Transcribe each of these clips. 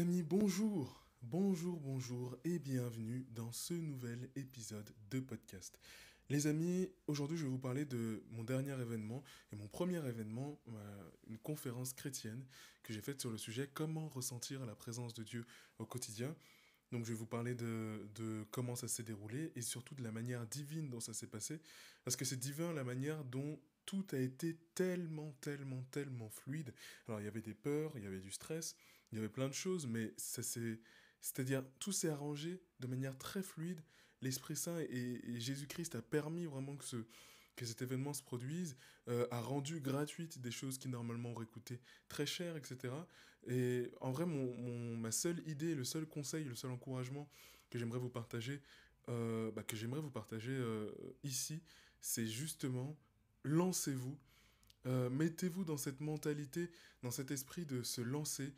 amis, bonjour, bonjour et bienvenue dans ce nouvel épisode de podcast. Les amis, aujourd'hui je vais vous parler de mon dernier événement et mon premier événement, une conférence chrétienne que j'ai faite sur le sujet comment ressentir la présence de Dieu au quotidien. Donc je vais vous parler de comment ça s'est déroulé et surtout de la manière divine dont ça s'est passé. Parce que c'est divin la manière dont tout a été tellement fluide. Alors il y avait des peurs, il y avait du stress, il y avait plein de choses, mais ça s'est... C'est-à-dire, tout s'est arrangé de manière très fluide. L'Esprit Saint et Jésus-Christ a permis vraiment que cet événement se produise, a rendu gratuites des choses qui normalement auraient coûté très cher, etc. Et en vrai, ma seule idée, le seul conseil, le seul encouragement que j'aimerais vous partager, ici, c'est justement lancez-vous. Mettez-vous dans cette mentalité, dans cet esprit de se lancer.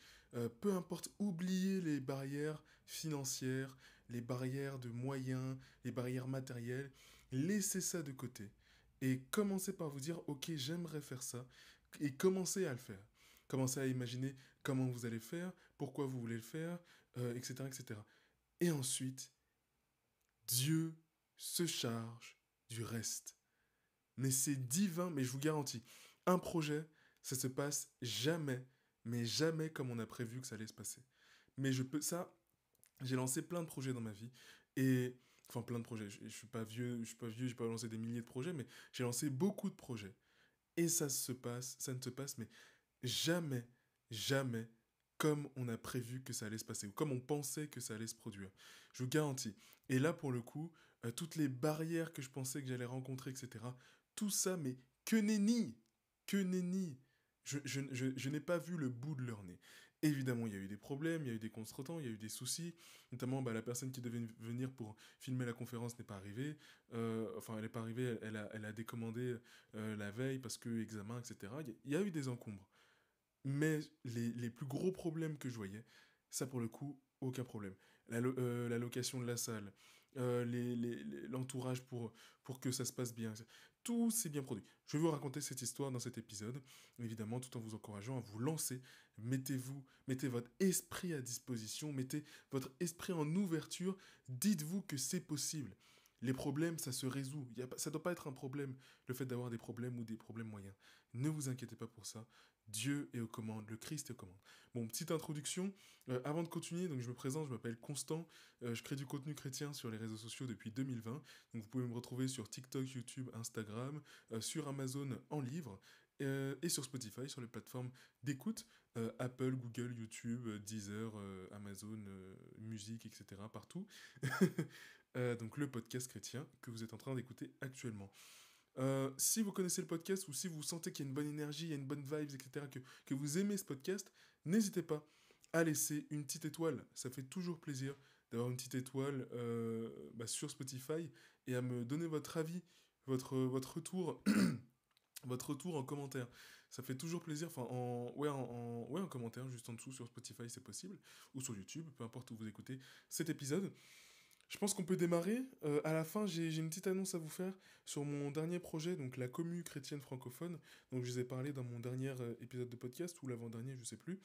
Peu importe, oubliez les barrières financières, les barrières de moyens, les barrières matérielles. Laissez ça de côté. Et commencez par vous dire, ok, j'aimerais faire ça. Et commencez à le faire. Commencez à imaginer comment vous allez faire, pourquoi vous voulez le faire, etc., etc. Et ensuite, Dieu se charge du reste. Mais c'est divin, mais je vous garantis, un projet, ça se passe jamais, mais jamais comme on a prévu que ça allait se passer. Mais j'ai lancé plein de projets dans ma vie, et, enfin plein de projets, je suis pas vieux, j'ai pas lancé des milliers de projets, mais j'ai lancé beaucoup de projets. Et ça ne se passe, mais jamais, jamais comme on a prévu que ça allait se passer, ou comme on pensait que ça allait se produire. Je vous garantis. Et là, pour le coup, toutes les barrières que je pensais que j'allais rencontrer, etc., tout ça, mais que nenni, que nenni. Je n'ai pas vu le bout de leur nez. Évidemment, il y a eu des problèmes, il y a eu des contretemps, il y a eu des soucis. Notamment, la personne qui devait venir pour filmer la conférence n'est pas arrivée. Enfin, elle n'est pas arrivée, elle a décommandé la veille parce que examen, etc. Il y a eu des encombres. Mais les plus gros problèmes que je voyais, ça pour le coup, aucun problème. La location de la salle, l'entourage pour que ça se passe bien, tout s'est bien produit. Je vais vous raconter cette histoire dans cet épisode, évidemment, tout en vous encourageant à vous lancer. Mettez votre esprit à disposition, mettez votre esprit en ouverture, dites-vous que c'est possible. Les problèmes, ça se résout. Ça ne doit pas être un problème, le fait d'avoir des problèmes ou des problèmes moyens. Ne vous inquiétez pas pour ça. Dieu est aux commandes, le Christ est aux commandes. Bon, petite introduction. Avant de continuer, donc je me présente, je m'appelle Constant. Je crée du contenu chrétien sur les réseaux sociaux depuis 2020. Donc vous pouvez me retrouver sur TikTok, YouTube, Instagram, sur Amazon en livre. Et sur Spotify, sur les plateformes d'écoute, Apple, Google, YouTube, Deezer, Amazon, Musique, etc. partout. Donc le podcast chrétien que vous êtes en train d'écouter actuellement. Si vous connaissez le podcast ou si vous sentez qu'il y a une bonne énergie, il y a une bonne vibes, etc., que vous aimez ce podcast, n'hésitez pas à laisser une petite étoile. Ça fait toujours plaisir d'avoir une petite étoile sur Spotify et à me donner votre avis, votre retour, votre retour en commentaire. Ça fait toujours plaisir, enfin en commentaire, juste en dessous sur Spotify c'est possible, ou sur YouTube, peu importe où vous écoutez cet épisode. Je pense qu'on peut démarrer. À la fin, j'ai une petite annonce à vous faire sur mon dernier projet, donc la commu chrétienne francophone. Donc je vous ai parlé dans mon dernier épisode de podcast, ou l'avant-dernier, je sais plus.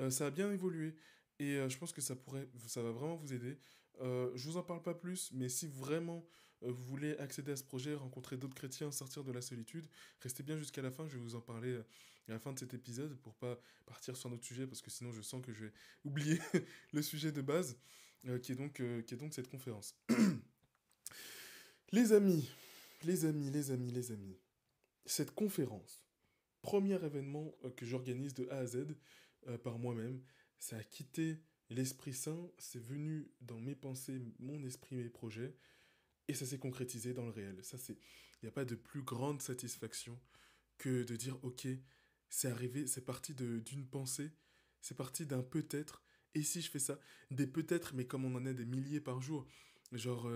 Ça a bien évolué. Et je pense que ça va vraiment vous aider. Je vous en parle pas plus, mais si vraiment vous voulez accéder à ce projet, rencontrer d'autres chrétiens, sortir de la solitude, restez bien jusqu'à la fin. Je vais vous en parler à la fin de cet épisode pour pas partir sur un autre sujet, parce que sinon je sens que je vais oublier le sujet de base, qui est donc cette conférence. Les amis, les amis, cette conférence, premier événement que j'organise de A à Z par moi-même, ça a quitté l'Esprit Saint, c'est venu dans mes pensées, mon esprit, mes projets, et ça s'est concrétisé dans le réel. Il n'y a pas de plus grande satisfaction que de dire, ok, c'est arrivé, c'est parti d'une pensée, c'est parti d'un peut-être, et si je fais ça, des peut-être, mais comme on en a des milliers par jour, genre,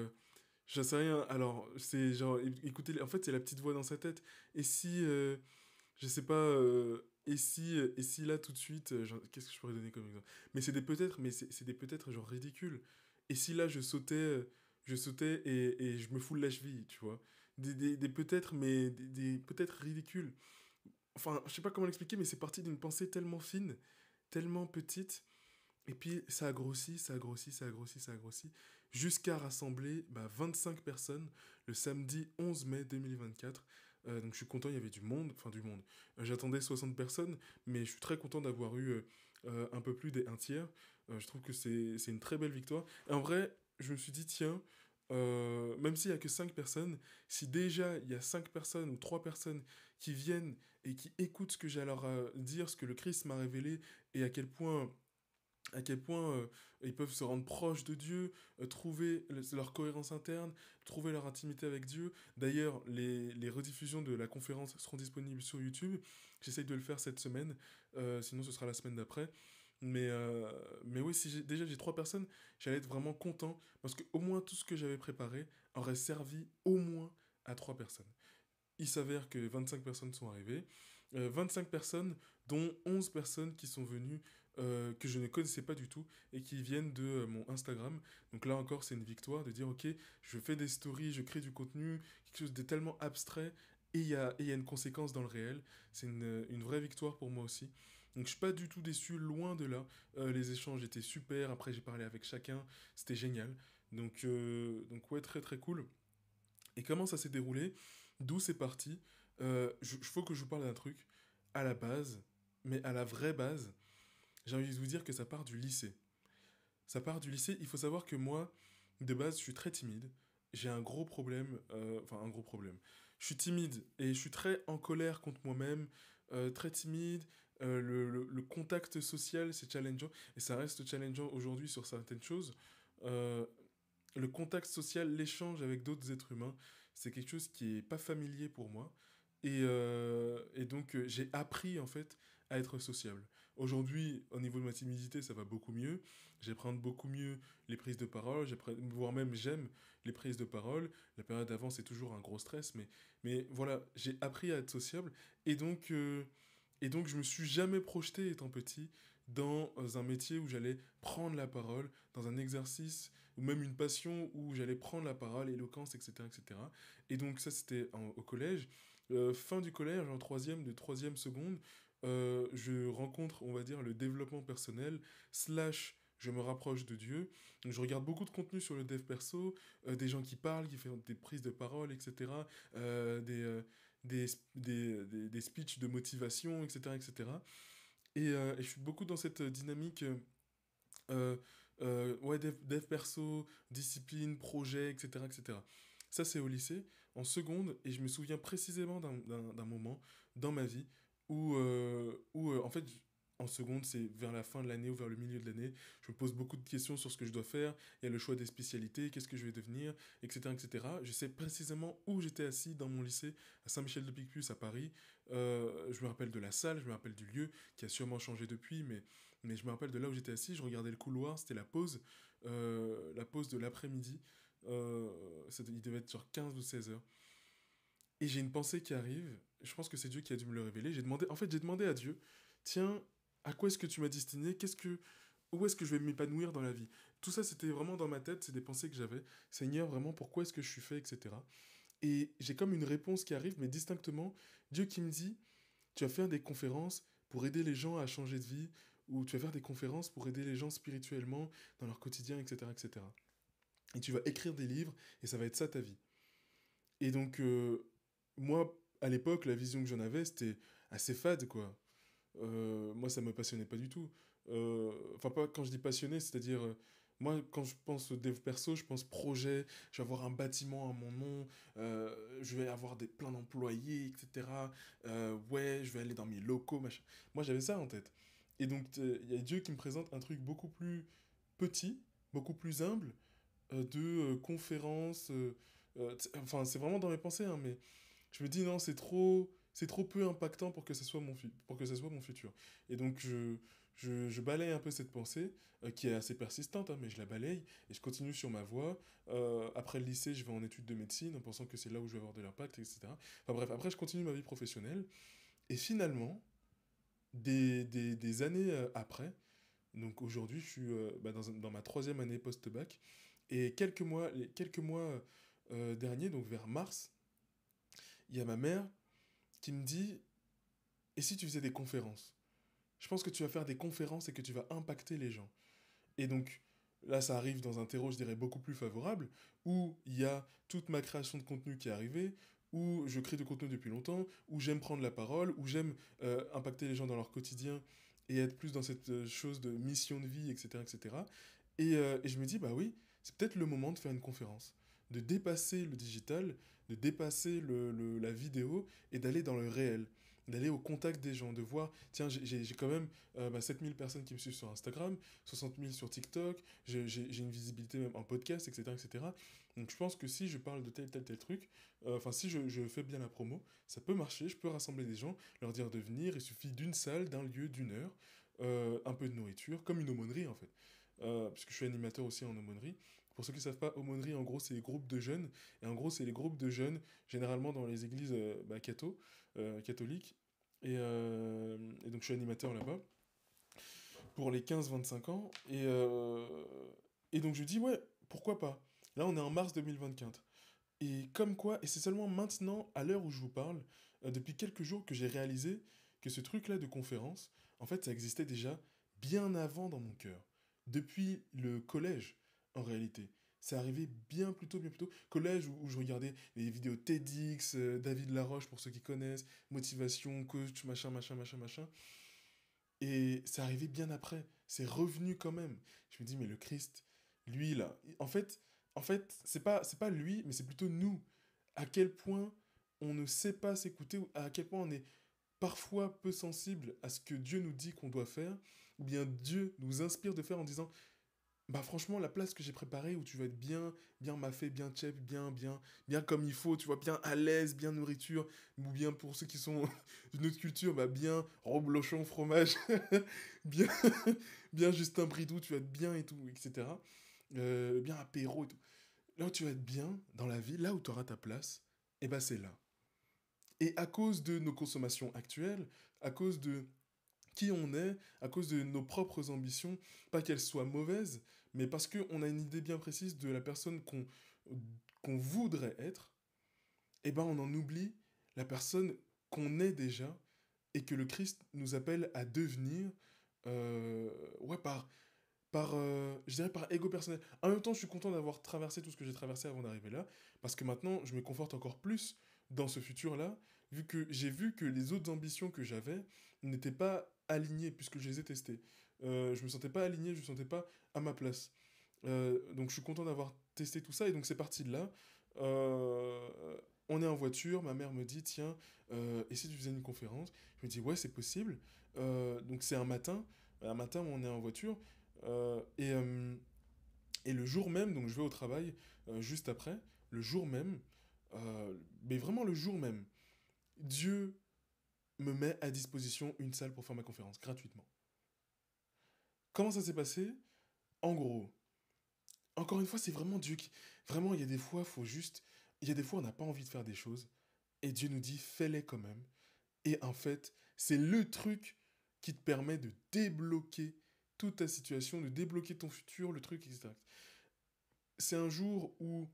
j'en sais rien, alors, c'est genre, écoutez, en fait, c'est la petite voix dans sa tête, et si, je sais pas, et si là, tout de suite, qu'est-ce que je pourrais donner comme exemple? Mais c'est des peut-être, mais c'est des peut-être genre ridicules. Et si là, je sautais et je me foule la cheville, tu vois? Des peut-être, mais des peut-être ridicules. Enfin, je sais pas comment l'expliquer, mais c'est parti d'une pensée tellement fine, tellement petite, Et puis ça a grossi, ça a grossi, ça a grossi, ça a grossi, jusqu'à rassembler 25 personnes le samedi 11 mai 2024. Donc je suis content, il y avait du monde, enfin du monde. J'attendais 60 personnes, mais je suis très content d'avoir eu un peu plus des un tiers. Je trouve que c'est une très belle victoire. Et en vrai, je me suis dit, tiens, même s'il n'y a que 5 personnes, si déjà il y a 5 personnes ou 3 personnes qui viennent et qui écoutent ce que j'ai à leur dire, ce que le Christ m'a révélé, et à quel point ils peuvent se rendre proches de Dieu, trouver leur cohérence interne, trouver leur intimité avec Dieu. D'ailleurs, les rediffusions de la conférence seront disponibles sur YouTube. J'essaye de le faire cette semaine, sinon ce sera la semaine d'après. Mais oui, si déjà j'ai 3 personnes, j'allais être vraiment content parce que au moins tout ce que j'avais préparé aurait servi au moins à 3 personnes. Il s'avère que 25 personnes sont arrivées. 25 personnes, dont 11 personnes qui sont venues, que je ne connaissais pas du tout, et qui viennent de mon Instagram. Donc là encore, c'est une victoire de dire, ok, je fais des stories, je crée du contenu, quelque chose de tellement abstrait, et il y a une conséquence dans le réel. C'est une vraie victoire pour moi aussi. Donc je suis pas du tout déçu, loin de là. Les échanges étaient super, après j'ai parlé avec chacun, c'était génial. Donc ouais, très très cool. Et comment ça s'est déroulé? D'où c'est parti? Faut que je vous parle d'un truc. À la base, mais à la vraie base, j'ai envie de vous dire que ça part du lycée. Ça part du lycée. Il faut savoir que moi, de base, je suis très timide. J'ai un gros problème. Enfin, un gros problème. Je suis timide et je suis très en colère contre moi-même. Très timide. Le contact social, c'est challengeant. Et ça reste challengeant aujourd'hui sur certaines choses. Euh, le contact social, l'échange avec d'autres êtres humains, c'est quelque chose qui est pas familier pour moi. Et donc, j'ai appris en fait à être sociable. Aujourd'hui, au niveau de ma timidité, ça va beaucoup mieux. J'apprends beaucoup mieux les prises de parole, voire même j'aime les prises de parole. La période d'avant, c'est toujours un gros stress, mais voilà, j'ai appris à être sociable. Et donc, je me suis jamais projeté étant petit dans un métier où j'allais prendre la parole, dans un exercice ou même une passion où j'allais prendre la parole, éloquence, etc. etc. Et cetera. Et donc ça, c'était au collège. Fin du collège, en troisième, de troisième seconde, je rencontre, on va dire, le développement personnel, slash, je me rapproche de Dieu. Donc, je regarde beaucoup de contenu sur le dev perso, des gens qui parlent, qui font des prises de parole, etc. Des speeches de motivation, etc. etc. Et je suis beaucoup dans cette dynamique euh, ouais, dev perso, discipline, projet, etc., etc. Ça, c'est au lycée, en seconde, et je me souviens précisément d'un moment dans ma vie où en fait, en seconde, c'est vers la fin de l'année ou vers le milieu de l'année, je me pose beaucoup de questions sur ce que je dois faire. Il y a le choix des spécialités, qu'est-ce que je vais devenir, etc., etc. Je sais précisément où j'étais assis dans mon lycée, à Saint-Michel-de-Picpus, à Paris. Je me rappelle de la salle, je me rappelle du lieu, qui a sûrement changé depuis, mais je me rappelle de là où j'étais assis, je regardais le couloir, c'était la pause de l'après-midi. Il devait être genre 15 ou 16 heures. Et j'ai une pensée qui arrive, je pense que c'est Dieu qui a dû me le révéler. J'ai demandé à Dieu, tiens, à quoi est-ce que tu m'as destiné? Où est-ce que je vais m'épanouir dans la vie? Tout ça, c'était vraiment dans ma tête, c'est des pensées que j'avais. Seigneur, vraiment, pourquoi est-ce que je suis fait, etc. Et j'ai comme une réponse qui arrive, mais distinctement, Dieu qui me dit, tu vas faire des conférences pour aider les gens à changer de vie, ou tu vas faire des conférences pour aider les gens spirituellement dans leur quotidien, etc., etc. Et cetera. Et tu vas écrire des livres, et ça va être ça ta vie. Et donc, moi, à l'époque, la vision que j'en avais, c'était assez fade, quoi. Moi, ça me passionnait pas du tout. Enfin, pas quand je dis passionné, c'est-à-dire, moi, quand je pense dev perso, je pense projet, je vais avoir un bâtiment à mon nom, je vais avoir plein d'employés, etc. Ouais, je vais aller dans mes locaux, machin. Moi, j'avais ça en tête. Et donc, il y a Dieu qui me présente un truc beaucoup plus petit, beaucoup plus humble, de conférences. Enfin, c'est vraiment dans mes pensées, hein, mais je me dis non, c'est trop peu impactant pour que pour que ce soit mon futur. Et donc je balaye un peu cette pensée qui est assez persistante, hein, mais je la balaye et je continue sur ma voie. Après le lycée, je vais en études de médecine en pensant que c'est là où je vais avoir de l'impact, etc. Enfin bref, après je continue ma vie professionnelle et finalement, des années après, donc aujourd'hui je suis dans ma troisième année post-bac et les quelques mois derniers, donc vers mars, il y a ma mère qui me dit, et si tu faisais des conférences? Je pense que tu vas faire des conférences et que tu vas impacter les gens. Et donc, là, ça arrive dans un terreau, je dirais, beaucoup plus favorable, où il y a toute ma création de contenu qui est arrivée, où je crée du contenu depuis longtemps, où j'aime prendre la parole, où j'aime impacter les gens dans leur quotidien et être plus dans cette chose de mission de vie, etc. etc. Et je me dis, bah oui, c'est peut-être le moment de faire une conférence, de dépasser le digital, de dépasser la vidéo et d'aller dans le réel, d'aller au contact des gens, de voir, tiens, j'ai quand même 7000 personnes qui me suivent sur Instagram, 60 000 sur TikTok, j'ai une visibilité même en podcast, etc., etc. Donc je pense que si je parle de tel truc, enfin si je fais bien la promo, ça peut marcher, je peux rassembler des gens, leur dire de venir, il suffit d'une salle, d'un lieu, d'une heure, un peu de nourriture, comme une aumônerie en fait. Puisque je suis animateur aussi en aumônerie. Pour ceux qui ne savent pas, aumônerie, en gros, c'est les groupes de jeunes. Et en gros, c'est les groupes de jeunes, généralement dans les églises catholiques. Et donc, je suis animateur là-bas pour les 15-25 ans. Et donc, je dis, ouais, pourquoi pas. Là, on est en mars 2024. Et comme quoi, et c'est seulement maintenant, à l'heure où je vous parle, depuis quelques jours, que j'ai réalisé que ce truc-là de conférence, en fait, ça existait déjà bien avant dans mon cœur. Depuis le collège, en réalité. C'est arrivé bien plus tôt. Collège où je regardais les vidéos TEDx, David Laroche, pour ceux qui connaissent, motivation, coach, machin, machin, machin, machin. Et c'est arrivé bien après. C'est revenu quand même. Je me dis, mais le Christ, lui, là, en fait c'est pas lui, mais c'est plutôt nous. À quel point on ne sait pas s'écouter, ou à quel point on est parfois peu sensible à ce que Dieu nous dit qu'on doit faire, ou bien Dieu nous inspire de faire en disant, bah franchement, la place que j'ai préparée où tu vas être bien, bien maffé, bien chef, bien comme il faut, tu vois, bien à l'aise, bien nourriture, ou bien pour ceux qui sont d'une autre culture, bah bien reblochon, fromage, bien, bien Justin Bridou, tu vas être bien et tout, etc. Bien apéro et tout. Là où tu vas être bien dans la vie, là où tu auras ta place, et bah c'est là. Et à cause de nos consommations actuelles, à cause de qui on est, à cause de nos propres ambitions, pas qu'elles soient mauvaises, mais parce qu'on a une idée bien précise de la personne qu'on voudrait être, et ben on en oublie la personne qu'on est déjà et que le Christ nous appelle à devenir, ouais, je dirais par ego personnel. En même temps, je suis content d'avoir traversé tout ce que j'ai traversé avant d'arriver là, parce que maintenant, je me conforte encore plus dans ce futur-là, vu que j'ai vu que les autres ambitions que j'avais n'étaient pas alignées, puisque je les ai testées. Je me sentais pas aligné, je me sentais pas à ma place. Donc je suis content d'avoir testé tout ça, et donc c'est parti de là. Euh, on est en voiture, ma mère me dit, tiens, et si tu faisais une conférence? Je me dis, ouais, c'est possible. Donc c'est un matin où on est en voiture, euh, et, euh, et le jour même, donc je vais au travail juste après, le jour même, mais vraiment le jour même, Dieu me met à disposition une salle pour faire ma conférence gratuitement. Comment ça s'est passé? En gros, encore une fois, c'est vraiment Dieu qui... Vraiment, il y a des fois, faut juste... Il y a des fois, on n'a pas envie de faire des choses, et Dieu nous dit, fais-les quand même. Et en fait, c'est le truc qui te permet de débloquer toute ta situation, de débloquer ton futur, le truc, etc. C'est un jour où,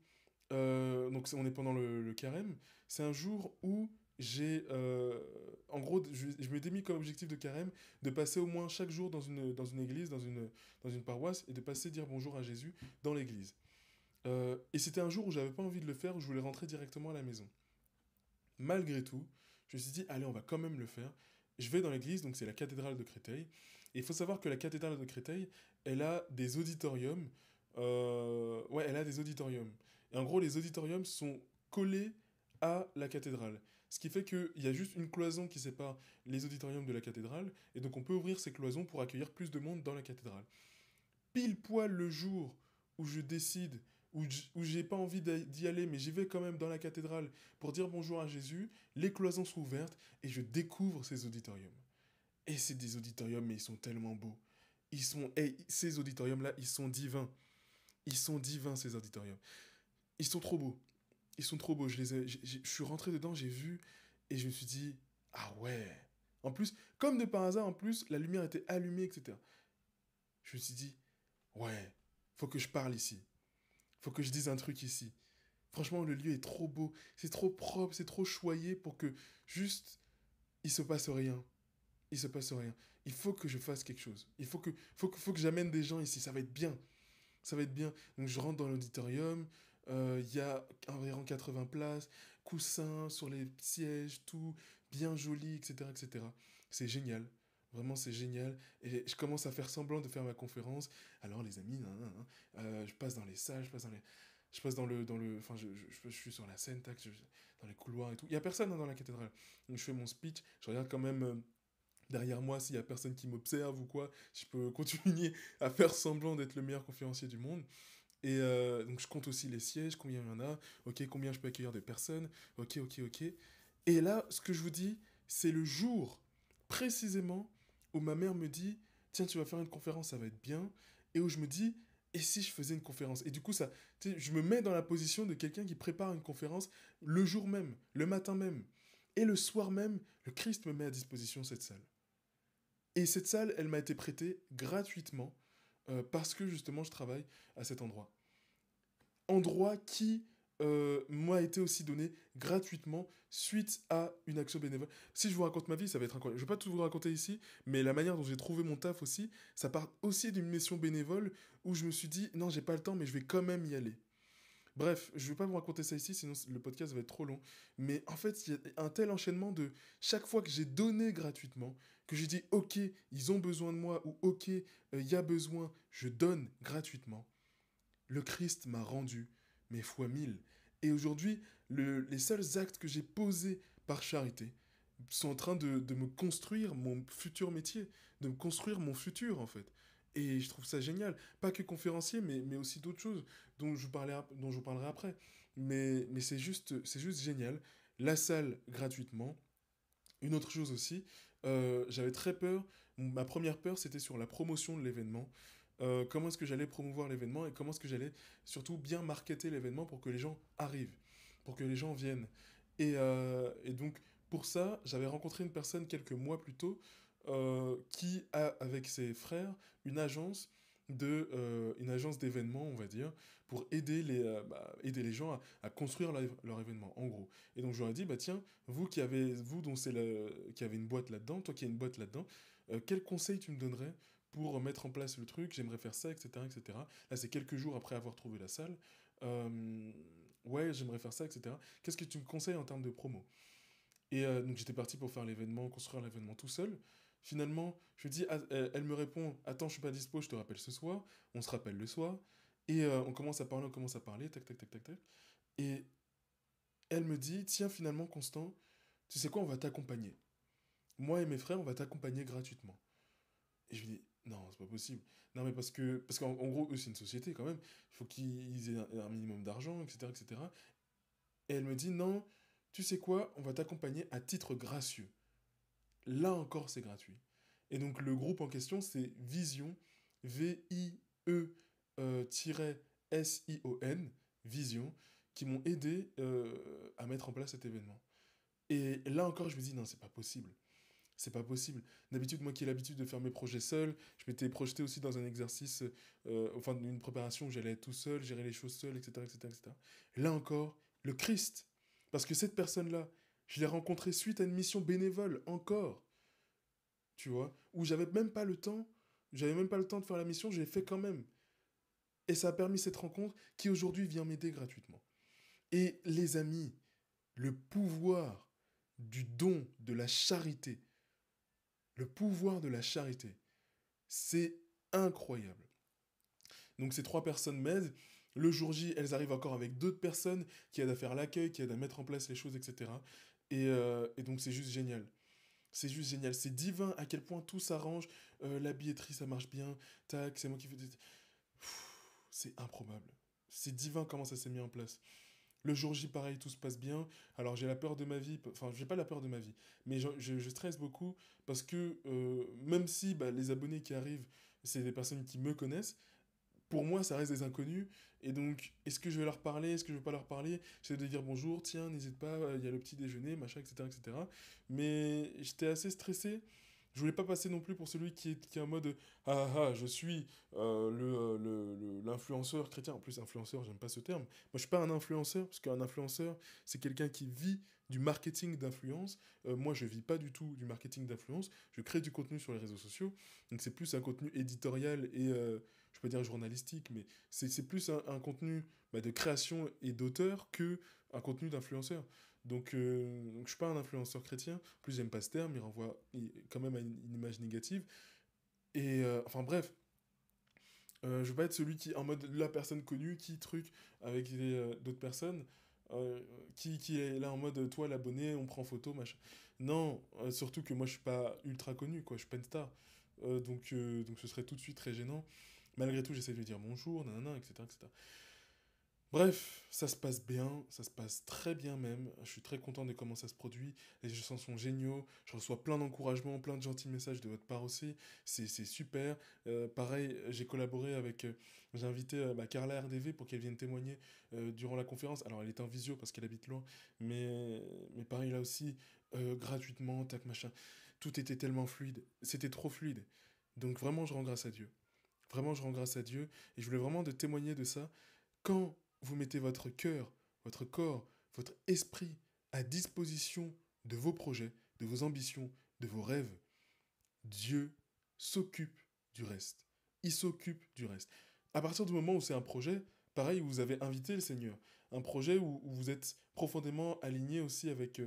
donc on est pendant le carême, c'est un jour où j'ai, en gros, je m'étais mis comme objectif de carême de passer au moins chaque jour dans une église, dans une paroisse, et de passer dire bonjour à Jésus dans l'église. Et c'était un jour où j'avais pas envie de le faire, où je voulais rentrer directement à la maison. Malgré tout, je me suis dit, allez, on va quand même le faire. Je vais dans l'église, donc c'est la cathédrale de Créteil. Et il faut savoir que la cathédrale de Créteil, elle a des auditoriums. Ouais, elle a des auditoriums. Et en gros, les auditoriums sont collés à la cathédrale. Ce qui fait qu'il y a juste une cloison qui sépare les auditoriums de la cathédrale. Et donc on peut ouvrir ces cloisons pour accueillir plus de monde dans la cathédrale. Pile poil le jour où je décide, où j'ai pas envie d'y aller, mais j'y vais quand même dans la cathédrale pour dire bonjour à Jésus, les cloisons sont ouvertes et je découvre ces auditoriums. Et c'est des auditoriums, mais ils sont tellement beaux. Ces auditoriums-là, ils sont divins. Ils sont divins, ces auditoriums. Ils sont trop beaux. Ils sont trop beaux. Je suis rentré dedans, j'ai vu, et je me suis dit, ah ouais. En plus, comme de par hasard, en plus, la lumière était allumée, etc. Je me suis dit, ouais, faut que je parle ici. Faut que je dise un truc ici. Franchement, le lieu est trop beau. C'est trop propre, c'est trop choyé pour que juste, il se passe rien. Il se passe rien. il faut que je fasse quelque chose. Il faut que j'amène des gens ici. Ça va être bien. Ça va être bien. Donc je rentre dans l'auditorium. Il y a environ 80 places, coussins sur les sièges, tout bien joli, etc., etc. C'est génial. Vraiment, c'est génial. Et je commence à faire semblant de faire ma conférence. Alors, les amis, nan, nan, nan, je passe dans les salles, je passe enfin, je suis sur la scène, tac, dans les couloirs et tout. Il y a personne, hein, dans la cathédrale. Donc, je fais mon speech. Je regarde quand même derrière moi s'il y a personne qui m'observe ou quoi. Je peux continuer à faire semblant d'être le meilleur conférencier du monde. Et donc, je compte aussi les sièges, combien il y en a. Ok, combien je peux accueillir de personnes. Ok, ok, ok. Et là, ce que je vous dis, c'est le jour précisément où ma mère me dit, tiens, tu vas faire une conférence, ça va être bien. Et où je me dis, et si je faisais une conférence? Et du coup, ça, tu sais, je me mets dans la position de quelqu'un qui prépare une conférence le jour même, le matin même. Et le soir même, le Christ me met à disposition cette salle. Et cette salle, elle m'a été prêtée gratuitement parce que justement, je travaille à cet endroit. Endroit qui m'a été aussi donné gratuitement suite à une action bénévole. Si je vous raconte ma vie, ça va être incroyable. Je ne vais pas tout vous raconter ici, mais la manière dont j'ai trouvé mon taf aussi, ça part aussi d'une mission bénévole où je me suis dit, non, j'ai pas le temps, mais je vais quand même y aller. Bref, je ne vais pas vous raconter ça ici, sinon le podcast va être trop long. Mais en fait, il y a un tel enchaînement de chaque fois que j'ai donné gratuitement, que j'ai dit, ok, ils ont besoin de moi, ou ok, il y a besoin, je donne gratuitement. Le Christ m'a rendu mes fois 1000. Et aujourd'hui, les seuls actes que j'ai posés par charité sont en train de me construire mon futur métier, de me construire mon futur en fait. Et je trouve ça génial. Pas que conférencier, mais aussi d'autres choses dont je vous parlerai après. Mais c'est juste génial. La salle gratuitement. Une autre chose aussi, j'avais très peur. Ma première peur, c'était sur la promotion de l'événement. Comment est-ce que j'allais promouvoir l'événement et comment est-ce que j'allais surtout bien marketer l'événement pour que les gens arrivent, pour que les gens viennent. Et donc, pour ça, j'avais rencontré une personne quelques mois plus tôt qui a, avec ses frères, une agence d'événements, on va dire, pour aider les gens à construire leur événement, en gros. Et donc, je leur ai dit, bah tiens, vous qui avez une boîte là-dedans, toi qui as une boîte là-dedans, quel conseil tu me donnerais pour mettre en place le truc, j'aimerais faire ça, etc., etc. Là, c'est quelques jours après avoir trouvé la salle. Ouais, j'aimerais faire ça, etc. Qu'est-ce que tu me conseilles en termes de promo? Et donc j'étais parti pour faire l'événement, construire l'événement tout seul. Finalement, je lui dis, elle me répond, attends, je suis pas dispo, je te rappelle ce soir. On se rappelle le soir. Et on commence à parler, tac, tac, tac, tac, tac. Et elle me dit, tiens, finalement, Constant, tu sais quoi, on va t'accompagner. Moi et mes frères, on va t'accompagner gratuitement. Et je lui dis, non, c'est pas possible. Non, mais parce qu'en gros, eux, c'est une société quand même. Il faut qu'ils aient un minimum d'argent, etc., etc. Et elle me dit, non, tu sais quoi, on va t'accompagner à titre gracieux. Là encore, c'est gratuit. Et donc, le groupe en question, c'est Vision, V-I-E-S-I-O-N, Vision, qui m'ont aidé à mettre en place cet événement. Et là encore, je me dis, non, c'est pas possible. C'est pas possible. D'habitude, moi qui ai l'habitude de faire mes projets seul, je m'étais projeté aussi dans un exercice, enfin, une préparation où j'allais être tout seul, gérer les choses seul, etc., etc., etc. Là encore, le Christ. Parce que cette personne-là, je l'ai rencontrée suite à une mission bénévole, encore. Tu vois, où j'avais même pas le temps de faire la mission, j'ai fait quand même. Et ça a permis cette rencontre qui aujourd'hui vient m'aider gratuitement. Et les amis, le pouvoir du don, de la charité, le pouvoir de la charité, c'est incroyable. Donc ces trois personnes m'aident. Le jour J, elles arrivent encore avec d'autres personnes qui aident à faire l'accueil, qui aident à mettre en place les choses, etc. Et donc c'est juste génial. C'est juste génial. C'est divin à quel point tout s'arrange. La billetterie, ça marche bien. Tac, c'est moi qui fais... C'est improbable. C'est divin comment ça s'est mis en place. Le jour J, pareil, tout se passe bien. Alors j'ai la peur de ma vie. Enfin, j'ai pas la peur de ma vie. Mais je stresse beaucoup parce que même si bah, les abonnés qui arrivent, c'est des personnes qui me connaissent, pour moi, ça reste des inconnus. Et donc, est-ce que je vais leur parler? Est-ce que je vais pas leur parler? J'essaie de dire bonjour, tiens, n'hésite pas, il y a le petit déjeuner, machin, etc., etc. Mais j'étais assez stressé. Je voulais pas passer non plus pour celui qui est en mode ah ah, je suis influenceur chrétien. En plus, influenceur, j'aime pas ce terme. Moi, je suis pas un influenceur, parce qu'un influenceur, c'est quelqu'un qui vit du marketing d'influence. Moi, je vis pas du tout du marketing d'influence. Je crée du contenu sur les réseaux sociaux. Donc, c'est plus un contenu éditorial et, je peux dire journalistique, mais c'est plus un contenu de création et d'auteur que un contenu d'influenceur. Donc, je suis pas un influenceur chrétien. En plus, j'aime pas ce terme. Il renvoie quand même à une image négative. Et enfin bref, je veux pas être celui qui, en mode la personne connue, qui truc avec d'autres personnes, euh, qui est là en mode toi l'abonné, on prend photo, machin. Non, surtout que moi je suis pas ultra connu, quoi, je suis pas une star. Donc ce serait tout de suite très gênant. Malgré tout, j'essaie de lui dire bonjour, nanana, etc., etc. Bref, ça se passe bien, ça se passe très bien même. Je suis très content de comment ça se produit. Les échanges sont géniaux. Je reçois plein d'encouragements, plein de gentils messages de votre part aussi. C'est super. Pareil, j'ai collaboré avec. J'ai invité Carla RDV pour qu'elle vienne témoigner durant la conférence. Alors, elle était en visio parce qu'elle habite loin. Mais pareil, là aussi, gratuitement, tac, machin. Tout était tellement fluide. C'était trop fluide. Donc, vraiment, je rends grâce à Dieu. Vraiment, je rends grâce à Dieu. Et je voulais vraiment de témoigner de ça. Quand vous mettez votre cœur, votre corps, votre esprit à disposition de vos projets, de vos ambitions, de vos rêves, Dieu s'occupe du reste. Il s'occupe du reste. À partir du moment où c'est un projet, pareil, vous avez invité le Seigneur. Un projet où vous êtes profondément aligné aussi avec...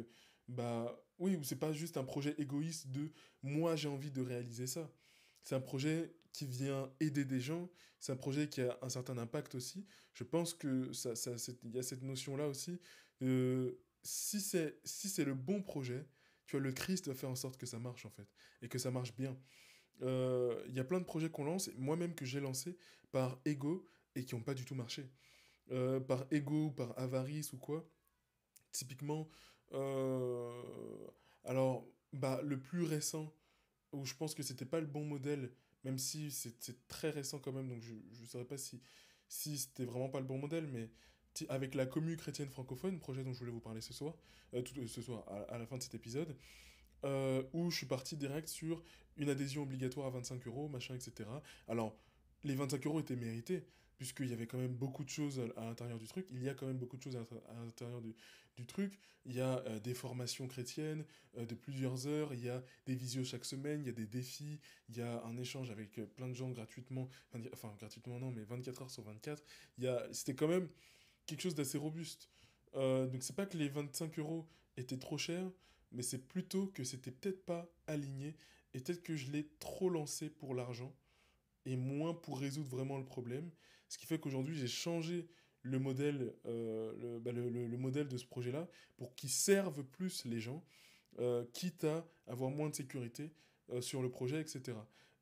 oui, où c'est pas juste un projet égoïste de moi j'ai envie de réaliser ça. C'est un projet qui vient aider des gens, c'est un projet qui a un certain impact aussi. Je pense que il y a cette notion-là aussi. Si c'est le bon projet, tu vois, le Christ va faire en sorte que ça marche en fait, et que ça marche bien. Il y a plein de projets qu'on lance, moi-même que j'ai lancé par ego et qui n'ont pas du tout marché. Par ego, par avarice ou quoi. Typiquement, euh, alors, le plus récent, où je pense que c'était pas le bon modèle, même si c'est très récent quand même, donc je ne saurais pas si c'était vraiment pas le bon modèle, mais avec la commu chrétienne francophone, projet dont je voulais vous parler ce soir, ce soir, à la fin de cet épisode, où je suis parti direct sur une adhésion obligatoire à 25 euros, machin, etc. Alors, les 25 euros étaient mérités, puisqu'il y avait quand même beaucoup de choses à l'intérieur du truc. Il y a quand même beaucoup de choses à l'intérieur du truc. Il y a des formations chrétiennes de plusieurs heures, il y a des visios chaque semaine, il y a des défis, il y a un échange avec plein de gens gratuitement, enfin gratuitement non, mais 24 heures sur 24. C'était quand même quelque chose d'assez robuste. Donc c'est pas que les 25 euros étaient trop chers, mais c'est plutôt que c'était peut-être pas aligné et peut-être que je l'ai trop lancé pour l'argent et moins pour résoudre vraiment le problème. Ce qui fait qu'aujourd'hui j'ai changé le modèle, le modèle de ce projet-là pour qu'il serve plus les gens, quitte à avoir moins de sécurité sur le projet, etc.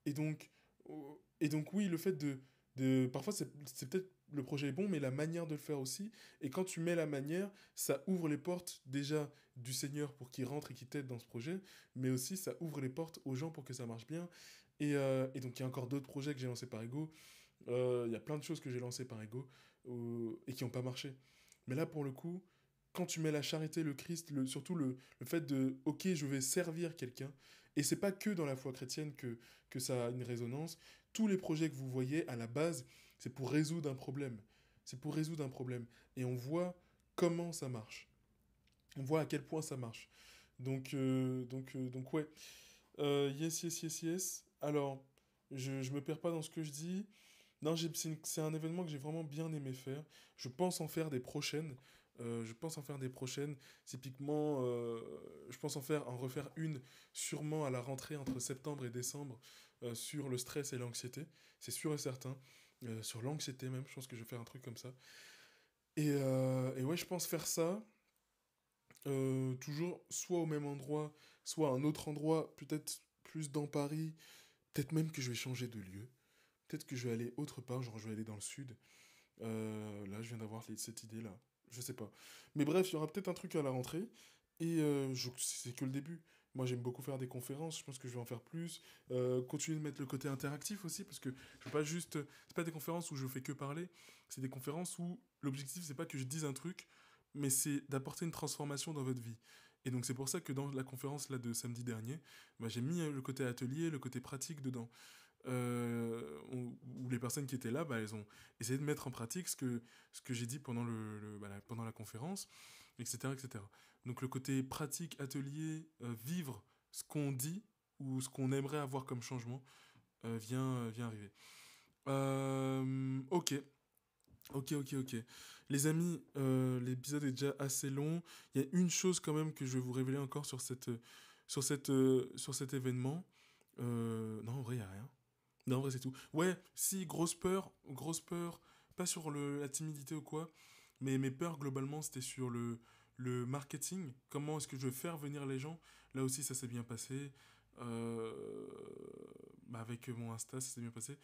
Et donc, euh, et donc oui, le fait parfois c'est peut-être le projet est bon, mais la manière de le faire aussi. Et quand tu mets la manière, ça ouvre les portes déjà du Seigneur pour qu'il rentre et qu'il t'aide dans ce projet, mais aussi ça ouvre les portes aux gens pour que ça marche bien. Et donc il y a encore d'autres projets que j'ai lancés par Ego. Il y a plein de choses que j'ai lancées par Ego et qui n'ont pas marché. Mais là, pour le coup, quand tu mets la charité, le Christ, surtout le fait de, ok, je vais servir quelqu'un, et c'est pas que dans la foi chrétienne que ça a une résonance, tous les projets que vous voyez, à la base, c'est pour résoudre un problème. C'est pour résoudre un problème. Et on voit comment ça marche. On voit à quel point ça marche. Donc ouais. Yes, yes, yes, yes. Alors, je me perds pas dans ce que je dis. Non, c'est un événement que j'ai vraiment bien aimé faire. Je pense en faire des prochaines. Je pense en faire des prochaines. Typiquement, je pense en refaire une sûrement à la rentrée entre septembre et décembre sur le stress et l'anxiété. C'est sûr et certain. Sur l'anxiété même, je pense que je vais faire un truc comme ça. Et ouais, je pense faire ça. Toujours soit au même endroit, soit à un autre endroit, peut-être plus dans Paris. Peut-être même que je vais changer de lieu. Peut-être que je vais aller autre part, genre je vais aller dans le sud. Là, je viens d'avoir cette idée-là. Je sais pas. Mais bref, il y aura peut-être un truc à la rentrée. Et c'est que le début. Moi, j'aime beaucoup faire des conférences. Je pense que je vais en faire plus. Continuer de mettre le côté interactif aussi. Parce que je veux pas juste. C'est pas des conférences où je fais que parler. C'est des conférences où l'objectif, c'est pas que je dise un truc, mais c'est d'apporter une transformation dans votre vie. Et donc, c'est pour ça que dans la conférence là, de samedi dernier, j'ai mis le côté atelier, le côté pratique dedans. où les personnes qui étaient là, elles ont essayé de mettre en pratique ce que j'ai dit pendant, pendant la conférence, etc., etc. Donc le côté pratique, atelier, vivre ce qu'on dit ou ce qu'on aimerait avoir comme changement vient arriver. Ok, ok. Les amis, l'épisode est déjà assez long. Il y a une chose quand même que je vais vous révéler encore sur cet événement. Non, en vrai, il n'y a rien. Non, en vrai, c'est tout. Ouais, si, grosse peur, pas sur la timidité ou quoi, mais mes peurs, globalement, c'était sur le marketing. Comment est-ce que je vais faire venir les gens? Là aussi, ça s'est bien passé. Euh, avec mon Insta, ça s'est bien passé.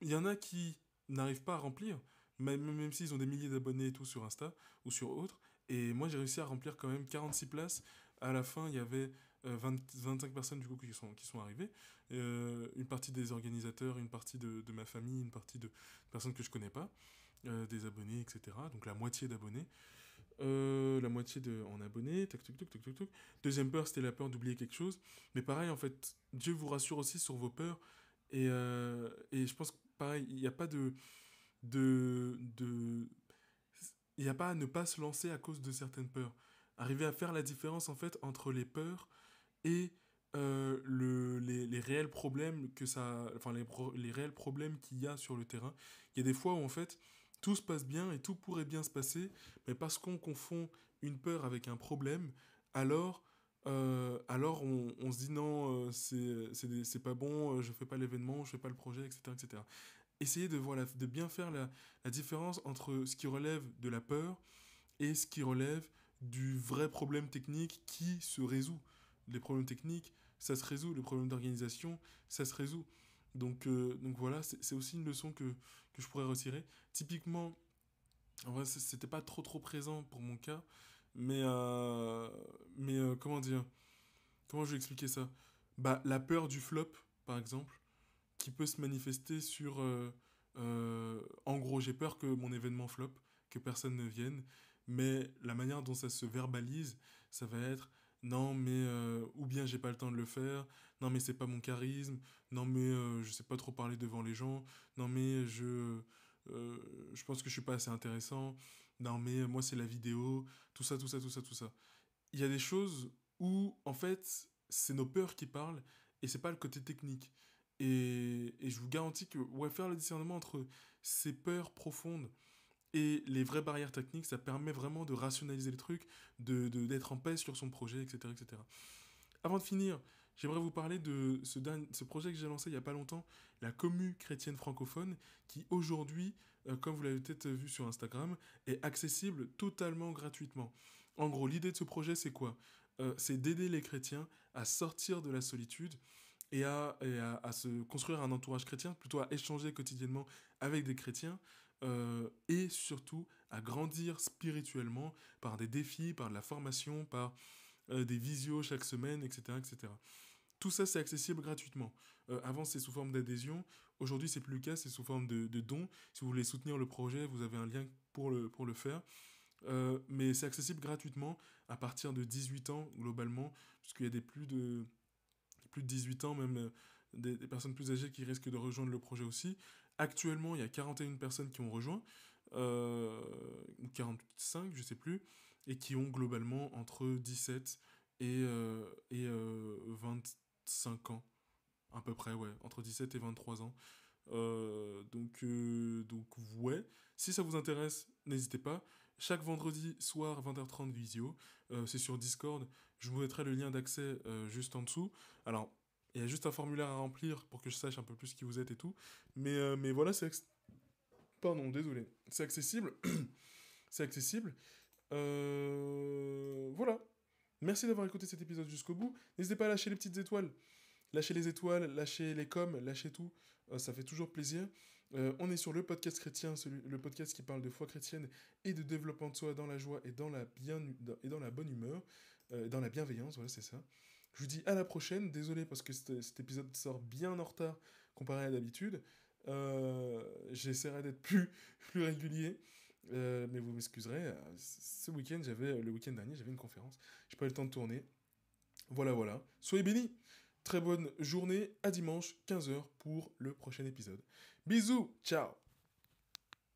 Il y en a qui n'arrivent pas à remplir, même s'ils ont des milliers d'abonnés et tout sur Insta ou sur autre. Et moi, j'ai réussi à remplir quand même 46 places. À la fin, il y avait 25 personnes du coup qui sont arrivées. Une partie des organisateurs, une partie de ma famille, une partie de personnes que je connais pas, des abonnés, etc. Donc la moitié d'abonnés. La moitié en abonnés, tac, tac, tac, tac, tac, tac. Deuxième peur, c'était la peur d'oublier quelque chose. Mais pareil, en fait, Dieu vous rassure aussi sur vos peurs. Et je pense que, pareil, il n'y a pas de... Il n'y a pas à ne pas se lancer à cause de certaines peurs. Arriver à faire la différence, en fait, entre les peurs et les réels problèmes que ça... Enfin, les réels problèmes qu'il y a sur le terrain. Il y a des fois où, en fait, tout se passe bien et tout pourrait bien se passer, mais parce qu'on confond une peur avec un problème, alors... alors on se dit non, c'est pas bon, je fais pas l'événement, je fais pas le projet, etc., etc. Essayez de bien faire la différence entre ce qui relève de la peur et ce qui relève du vrai problème technique qui se résout. Les problèmes techniques, ça se résout. Les problèmes d'organisation, ça se résout. Donc voilà, c'est aussi une leçon que je pourrais retirer. Typiquement, en vrai, c'était pas trop présent pour mon cas, mais, comment dire, comment je vais expliquer ça? La peur du flop, par exemple, qui peut se manifester sur... en gros, j'ai peur que mon événement flop, que personne ne vienne, mais la manière dont ça se verbalise, ça va être non mais ou bien j'ai pas le temps de le faire, non mais c'est pas mon charisme, non mais je sais pas trop parler devant les gens, non mais euh, je pense que je suis pas assez intéressant, non mais moi c'est la vidéo, tout ça. Il y a des choses où, en fait, c'est nos peurs qui parlent et c'est pas le côté technique. Et je vous garantis que ouais, faire le discernement entre ces peurs profondes et les vraies barrières techniques, ça permet vraiment de rationaliser les trucs, d'être en paix sur son projet, etc., etc. Avant de finir, j'aimerais vous parler de ce projet que j'ai lancé il n'y a pas longtemps, la Commu chrétienne francophone, qui aujourd'hui, comme vous l'avez peut-être vu sur Instagram, est accessible totalement gratuitement. En gros, l'idée de ce projet, c'est quoi? C'est d'aider les chrétiens à sortir de la solitude à se construire un entourage chrétien, plutôt à échanger quotidiennement avec des chrétiens, et surtout à grandir spirituellement par des défis, par de la formation, par des visios chaque semaine, etc., etc. Tout ça, c'est accessible gratuitement. Avant, c'est sous forme d'adhésion. Aujourd'hui, c'est plus le cas, c'est sous forme de dons. Si vous voulez soutenir le projet, vous avez un lien pour le faire. Mais c'est accessible gratuitement à partir de 18 ans, globalement, puisqu'il y a plus de 18 ans, même des personnes plus âgées qui risquent de rejoindre le projet aussi. Actuellement, il y a 41 personnes qui ont rejoint, ou 45, je sais plus, et qui ont globalement entre 17 et 25 ans, à peu près, ouais, entre 17 et 23 ans. Ouais, si ça vous intéresse, n'hésitez pas. Chaque vendredi soir, 20h30 visio, c'est sur Discord. Je vous mettrai le lien d'accès juste en dessous. Alors, il y a juste un formulaire à remplir pour que je sache un peu plus qui vous êtes et tout. Mais voilà, pardon, désolé. C'est accessible. C'est accessible. Voilà. Merci d'avoir écouté cet épisode jusqu'au bout. N'hésitez pas à lâcher les petites étoiles. Lâchez les étoiles, lâchez les coms, lâchez tout. Ça fait toujours plaisir. On est sur le podcast chrétien, le podcast qui parle de foi chrétienne et de développement de soi dans la joie et dans la bonne humeur, dans la bienveillance, voilà, c'est ça. Je vous dis à la prochaine. Désolé parce que cet épisode sort bien en retard comparé à d'habitude. J'essaierai d'être plus régulier. Mais vous m'excuserez, le week-end dernier, j'avais une conférence. J'ai pas eu le temps de tourner. Voilà. Soyez bénis! très bonne journée. À dimanche, 15 h pour le prochain épisode. Bisous, ciao.